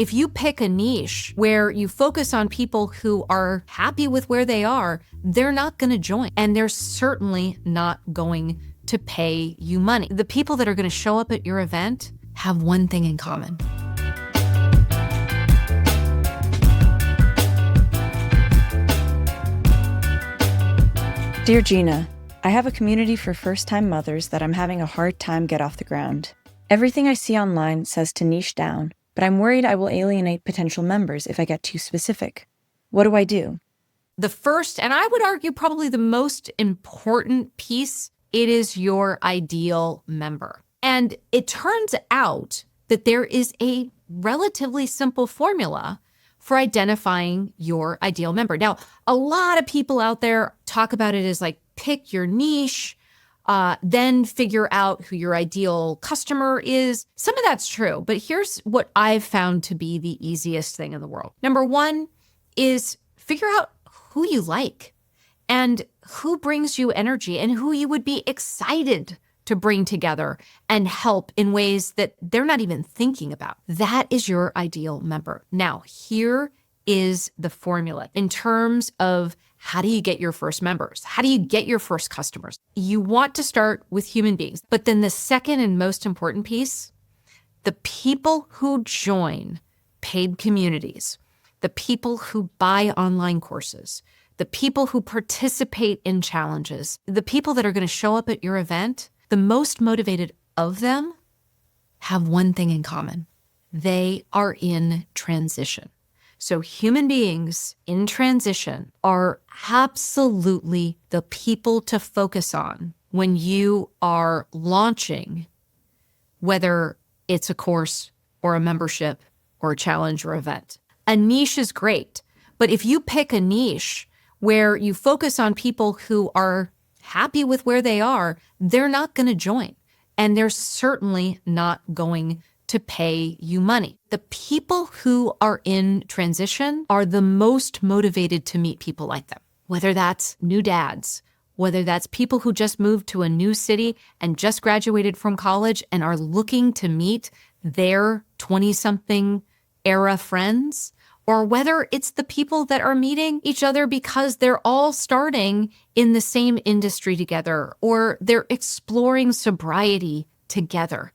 If you pick a niche where you focus on people who are happy with where they are, they're not going to join. And they're certainly not going to pay you money. The people that are going to show up at your event have one thing in common. Dear Gina, I have a community for first-time mothers that I'm having a hard time get off the ground. Everything I see online says to niche down, but I'm worried I will alienate potential members if I get too specific. What do I do? The first, and I would argue probably the most important piece, it is your ideal member. And it turns out that there is a relatively simple formula for identifying your ideal member. Now, a lot of people out there talk about it as like, pick your niche, then figure out who your ideal customer is. Some of that's true, but here's what I've found to be the easiest thing in the world. Number one is figure out who you like and who brings you energy and who you would be excited to bring together and help in ways that they're not even thinking about. That is your ideal member. Now, here is the formula in terms of how do you get your first members? How do you get your first customers? You want to start with human beings. But then the second and most important piece, the people who join paid communities, the people who buy online courses, the people who participate in challenges, the people that are going to show up at your event, the most motivated of them have one thing in common. They are in transition. So human beings in transition are absolutely the people to focus on when you are launching, whether it's a course or a membership or a challenge or event. A niche is great, but if you pick a niche where you focus on people who are happy with where they are, they're not going to join. And they're certainly not going to pay you money. The people who are in transition are the most motivated to meet people like them, whether that's new dads, whether that's people who just moved to a new city and just graduated from college and are looking to meet their 20-something era friends, or whether it's the people that are meeting each other because they're all starting in the same industry together, or they're exploring sobriety together.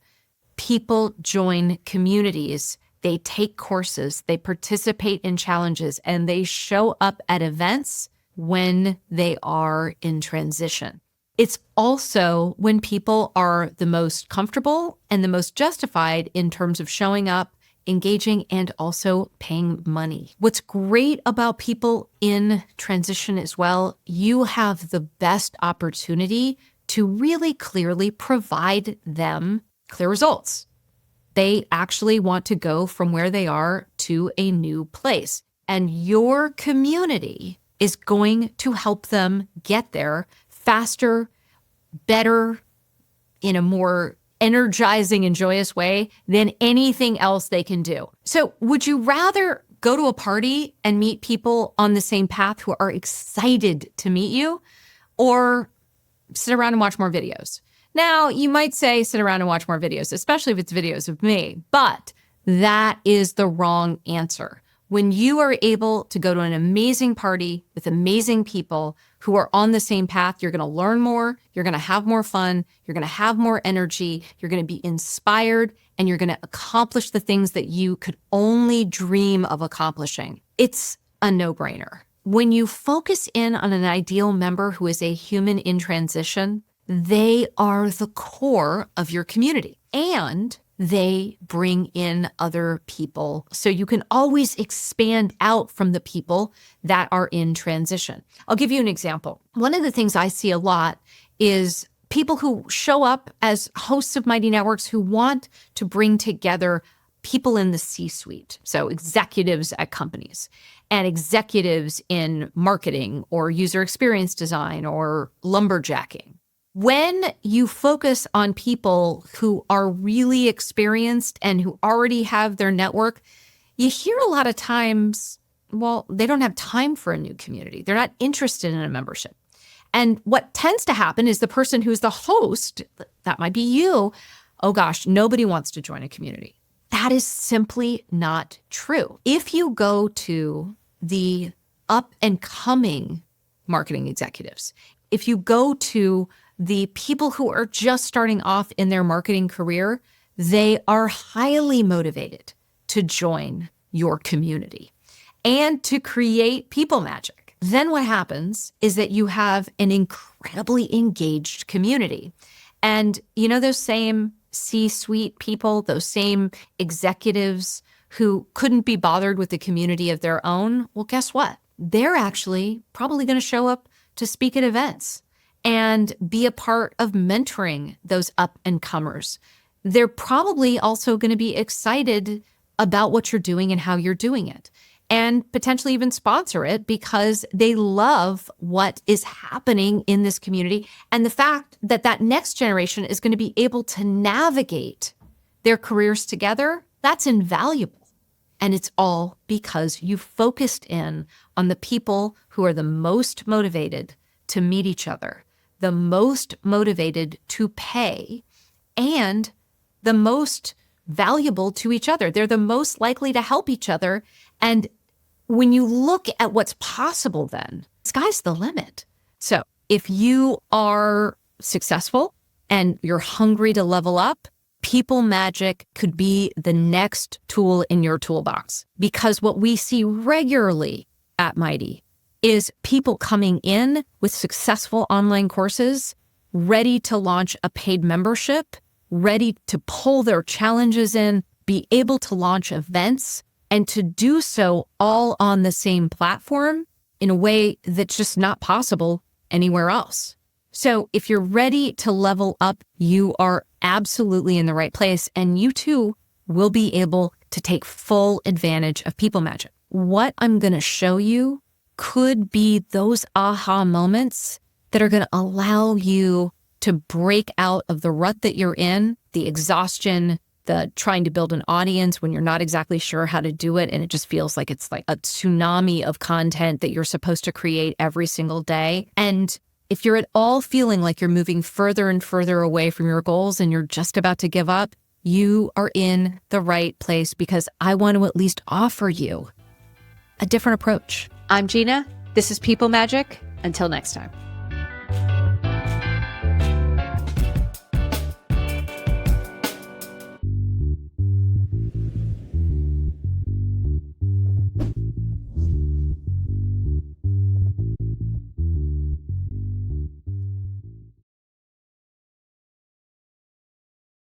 People join communities, they take courses, they participate in challenges, and they show up at events when they are in transition. It's also when people are the most comfortable and the most justified in terms of showing up, engaging, and also paying money. What's great about people in transition as well, you have the best opportunity to really clearly provide them clear results. They actually want to go from where they are to a new place. And your community is going to help them get there faster, better, in a more energizing and joyous way than anything else they can do. So would you rather go to a party and meet people on the same path who are excited to meet you, or sit around and watch more videos? Now, you might say sit around and watch more videos, especially if it's videos of me, but that is the wrong answer. When you are able to go to an amazing party with amazing people who are on the same path, you're going to learn more, you're going to have more fun, you're going to have more energy, you're going to be inspired, and you're going to accomplish the things that you could only dream of accomplishing. It's a no-brainer. When you focus in on an ideal member who is a human in transition, they are the core of your community, and they bring in other people. So you can always expand out from the people that are in transition. I'll give you an example. One of the things I see a lot is people who show up as hosts of Mighty Networks who want to bring together people in the C-suite. So executives at companies and executives in marketing or user experience design or lumberjacking. When you focus on people who are really experienced and who already have their network, you hear a lot of times, well, they don't have time for a new community. They're not interested in a membership. And what tends to happen is the person who's the host, that might be you, oh gosh, nobody wants to join a community. That is simply not true. If you go to the up and coming marketing executives, if you go to the people who are just starting off in their marketing career, they are highly motivated to join your community and to create people magic. Then what happens is that you have an incredibly engaged community. And you know, those same C-suite people, those same executives who couldn't be bothered with the community of their own, well, guess what? They're actually probably going to show up to speak at events and be a part of mentoring those up and comers. They're probably also going to be excited about what you're doing and how you're doing it, and potentially even sponsor it because they love what is happening in this community. And the fact that that next generation is going to be able to navigate their careers together, that's invaluable. And it's all because you focused in on the people who are the most motivated to meet each other, the most motivated to pay, and the most valuable to each other. They're the most likely to help each other. And when you look at what's possible, then sky's the limit. So if you are successful and you're hungry to level up, people magic could be the next tool in your toolbox. Because what we see regularly at Mighty is people coming in with successful online courses, ready to launch a paid membership, ready to pull their challenges in, be able to launch events, and to do so all on the same platform in a way that's just not possible anywhere else. So if you're ready to level up, you are absolutely in the right place, and you too will be able to take full advantage of people magic. What I'm going to show you could be those aha moments that are going to allow you to break out of the rut that you're in, the exhaustion, the trying to build an audience when you're not exactly sure how to do it. And it just feels like it's like a tsunami of content that you're supposed to create every single day. And if you're at all feeling like you're moving further and further away from your goals and you're just about to give up, you are in the right place, because I want to at least offer you a different approach. I'm Gina. This is People Magic. Until next time.